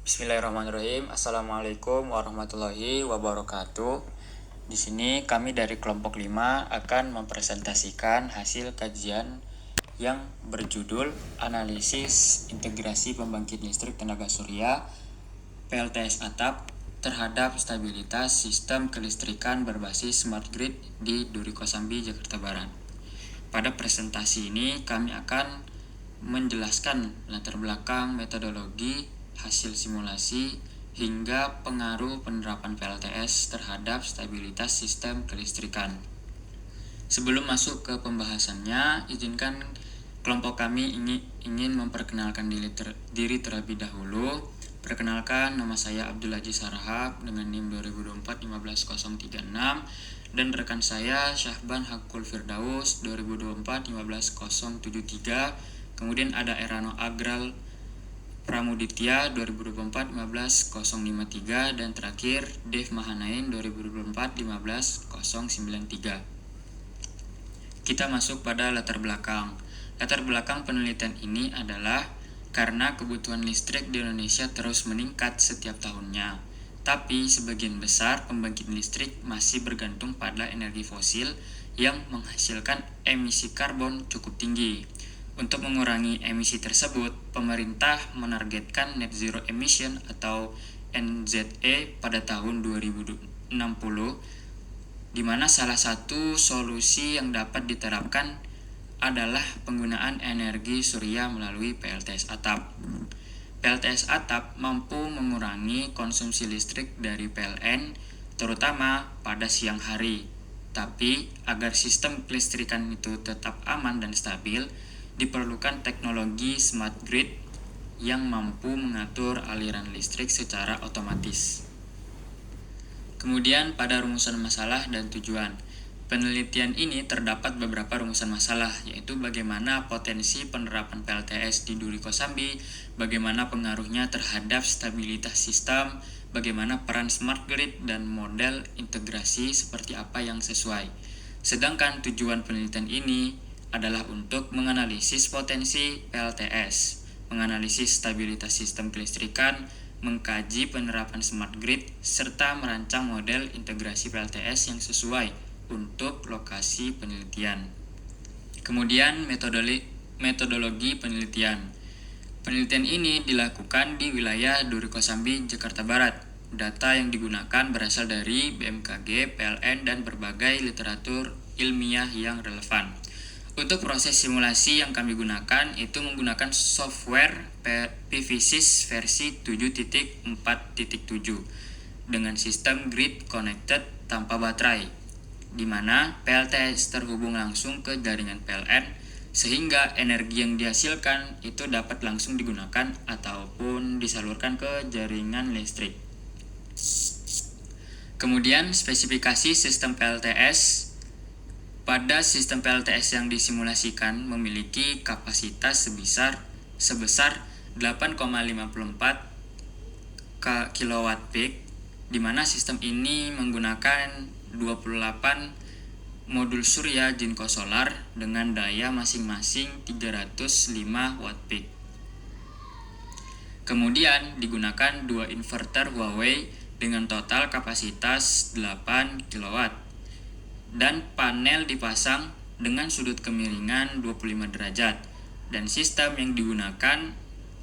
Bismillahirrahmanirrahim. Assalamualaikum warahmatullahi wabarakatuh. Di sini kami dari kelompok 5 akan mempresentasikan hasil kajian yang berjudul Analisis Integrasi Pembangkit Listrik Tenaga Surya PLTS Atap terhadap stabilitas sistem kelistrikan berbasis smart grid di Duri Kosambi, Jakarta Barat. Pada presentasi ini kami akan menjelaskan latar belakang metodologi, hasil simulasi, hingga pengaruh penerapan PLTS terhadap stabilitas sistem kelistrikan. Sebelum masuk ke pembahasannya, izinkan kelompok kami ingin memperkenalkan diri terlebih dahulu. Perkenalkan, nama saya Abdul Aziz Harahap dengan NIM 2024-15036 dan rekan saya Syahban Hakul Firdaus 2024-15073. Kemudian ada Erano Agral Pramuditya 2024-15053 dan terakhir Dev Mahanain 2024-15093. Kita masuk pada latar belakang. Latar belakang penelitian ini adalah karena kebutuhan listrik di Indonesia terus meningkat setiap tahunnya. Tapi sebagian besar pembangkit listrik masih bergantung pada energi fosil yang menghasilkan emisi karbon cukup tinggi. Untuk mengurangi emisi tersebut, pemerintah menargetkan net zero emission atau NZE pada tahun 2060, di mana salah satu solusi yang dapat diterapkan adalah penggunaan energi surya melalui PLTS atap. PLTS atap mampu mengurangi konsumsi listrik dari PLN, terutama pada siang hari. Tapi agar sistem kelistrikan itu tetap aman dan stabil, diperlukan teknologi smart grid yang mampu mengatur aliran listrik secara otomatis. Kemudian pada rumusan masalah dan tujuan. Penelitian ini terdapat beberapa rumusan masalah, yaitu bagaimana potensi penerapan PLTS di Duri Kosambi, bagaimana pengaruhnya terhadap stabilitas sistem, bagaimana peran smart grid dan model integrasi seperti apa yang sesuai. Sedangkan tujuan penelitian ini adalah untuk menganalisis potensi PLTS, menganalisis stabilitas sistem kelistrikan, mengkaji penerapan smart grid, serta merancang model integrasi PLTS yang sesuai untuk lokasi penelitian. Kemudian metodologi penelitian. Penelitian ini dilakukan di wilayah Duri Kosambi, Jakarta Barat. Data yang digunakan berasal dari BMKG, PLN, dan berbagai literatur ilmiah yang relevan. Untuk proses simulasi yang kami gunakan itu menggunakan software PVSys versi 7.4.7 dengan sistem grid connected tanpa baterai, di mana PLTS terhubung langsung ke jaringan PLN sehingga energi yang dihasilkan itu dapat langsung digunakan ataupun disalurkan ke jaringan listrik. Kemudian spesifikasi sistem PLTS. Pada sistem PLTS yang disimulasikan memiliki kapasitas sebesar 8,54 kW peak, di mana sistem ini menggunakan 28 modul surya Jinko Solar dengan daya masing-masing 305 watt peak. Kemudian digunakan 2 inverter Huawei dengan total kapasitas 8 kW. Dan panel dipasang dengan sudut kemiringan 25 derajat. Dan sistem yang digunakan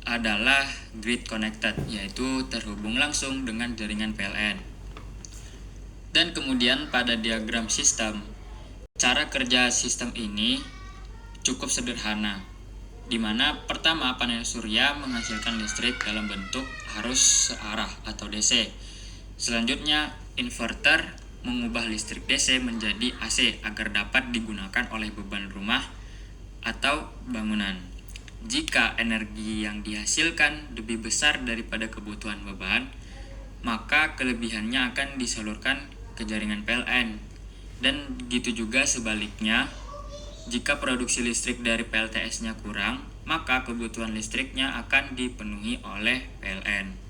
adalah grid connected, yaitu terhubung langsung dengan jaringan PLN. Dan kemudian pada diagram sistem, cara kerja sistem ini cukup sederhana, di mana pertama panel surya menghasilkan listrik dalam bentuk arus searah atau DC. Selanjutnya inverter mengubah listrik DC menjadi AC agar dapat digunakan oleh beban rumah atau bangunan. Jika energi yang dihasilkan lebih besar daripada kebutuhan beban, maka kelebihannya akan disalurkan ke jaringan PLN. Dan begitu juga sebaliknya, jika produksi listrik dari PLTS-nya kurang, maka kebutuhan listriknya akan dipenuhi oleh PLN.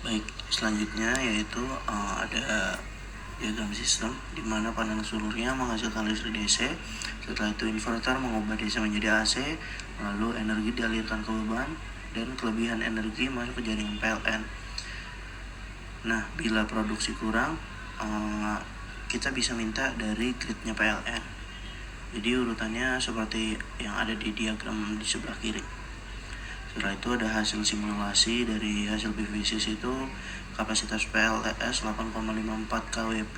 Baik, selanjutnya yaitu ada diagram sistem di mana panel surya menghasilkan listrik DC. Setelah itu inverter mengubah DC menjadi AC, lalu energi dialirkan ke beban dan kelebihan energi masuk ke jaringan PLN. Nah, bila produksi kurang, kita bisa minta dari gridnya PLN. Jadi urutannya seperti yang ada di diagram di sebelah kiri. Setelah itu ada hasil simulasi dari hasil BVSIS itu kapasitas PLTS 8,54 kWp,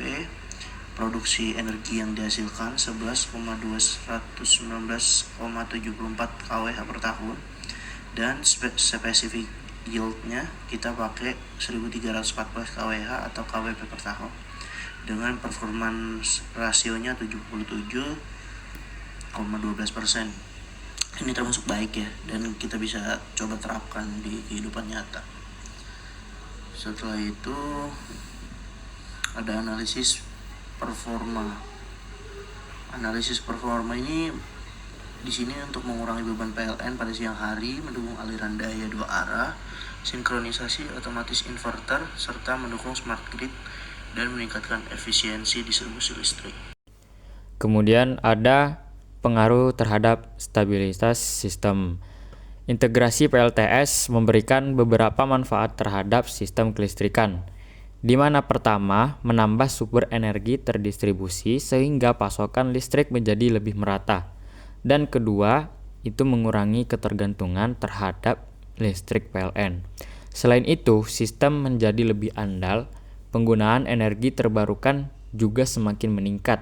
produksi energi yang dihasilkan 11,219,74 kWh per tahun, dan spesifik yieldnya kita pakai 1314 kWh atau kWp per tahun dengan performance rasionya 77,12%. Ini termasuk baik ya, dan kita bisa coba terapkan di kehidupan nyata. Setelah itu ada analisis performa. Analisis performa ini di sini untuk mengurangi beban PLN pada siang hari, mendukung aliran daya dua arah, sinkronisasi otomatis inverter, serta mendukung smart grid dan meningkatkan efisiensi distribusi listrik. Kemudian ada pengaruh terhadap stabilitas sistem. Integrasi PLTS memberikan beberapa manfaat terhadap sistem kelistrikan, di mana pertama, menambah sumber energi terdistribusi sehingga pasokan listrik menjadi lebih merata. Dan kedua, itu mengurangi ketergantungan terhadap listrik PLN. Selain itu, sistem menjadi lebih andal, penggunaan energi terbarukan juga semakin meningkat,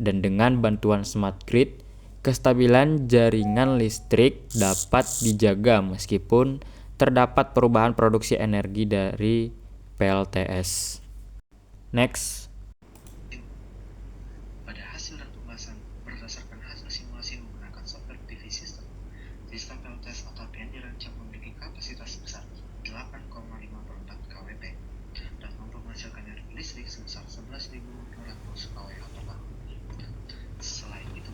dan dengan bantuan smart grid, kestabilan jaringan listrik dapat dijaga meskipun terdapat perubahan produksi energi dari PLTS. Next. Pada hasil dan pembahasan berdasarkan hasil simulasi menggunakan software PV system, sistem PLTS atau PN dirancang memiliki kapasitas sebesar 8,54 kWp dan mampu menghasilkan energi listrik sebesar 11.200 kWh per tahun. Selain itu,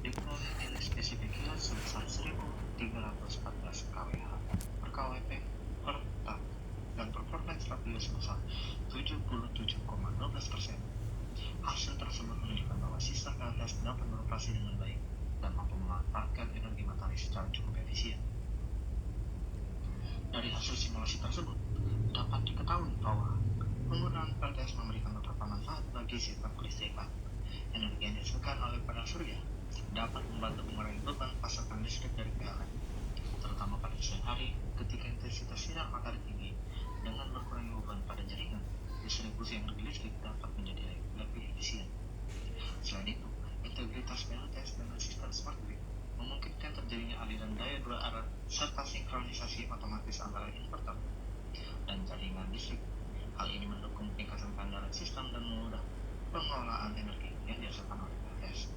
diperoleh nilai spesifik yield sebesar 1.314 kWh per kWp per tahun dan performance ratio sebesar 77,12%. Hasil tersebut menunjukkan bahwa sistem PLTS dapat beroperasi dengan baik dan mampu memanfaatkan energi matahari secara cukup efisien. Dari hasil simulasi tersebut, dapat diketahui bahwa penggunaan PLTS memberikan beberapa manfaat bagi sistem kelistrikan. Energi yang dihasilkan oleh panel surya dapat membantu mengurangi beban pasokan listrik dari PLN, terutama pada siang hari ketika intensitas sinar matahari tinggi. Dengan mengurangi beban pada jaringan, distribusi energi listrik dapat menjadi lebih efisien. Selain itu, integritas PLTS dengan sistem smart grid memungkinkan terjadinya aliran daya dua arah serta sinkronisasi otomatis antara inverter dan jaringan listrik. Hal ini mendukung peningkatan keandalan sistem dan memudahkan pengelolaan energi yang dihasilkan oleh PLTS.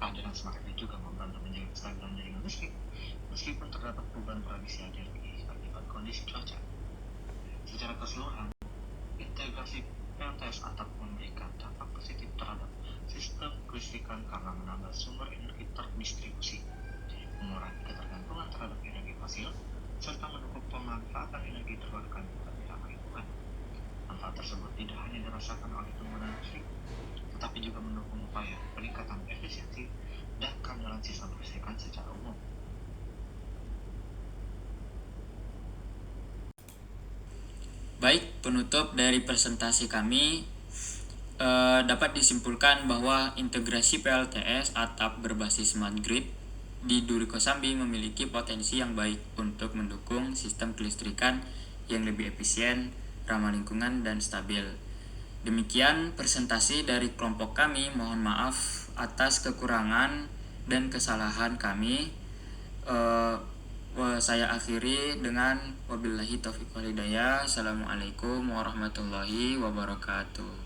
Kehadiran smart grid juga membantu menjaga kestabilan jaringan listrik meskipun terdapat perubahan produksi energi akibat kondisi cuaca. Secara keseluruhan, integrasi PLTS atap memberikan dampak positif terhadap sistem kelistrikan karena menambah sumber energi terdistribusi, mengurangi ketergantungan terhadap energi fosil, serta mendukung pemanfaatan energi terbarukan bagi ramah lingkungan. Manfaat tersebut tidak hanya dirasakan oleh pengguna listrik, tetapi juga mendukung upaya peningkatan efisiensi dan keandalan sistem kelistrikan secara umum. Baik, penutup dari presentasi kami dapat disimpulkan bahwa integrasi PLTS atap berbasis smart grid di Duri Kosambi memiliki potensi yang baik untuk mendukung sistem kelistrikan yang lebih efisien, ramah lingkungan, dan stabil. Demikian presentasi dari kelompok kami. Mohon maaf atas kekurangan dan kesalahan kami. Saya akhiri dengan wabillahi taufiq wal hidayah. Assalamualaikum warahmatullahi wabarakatuh.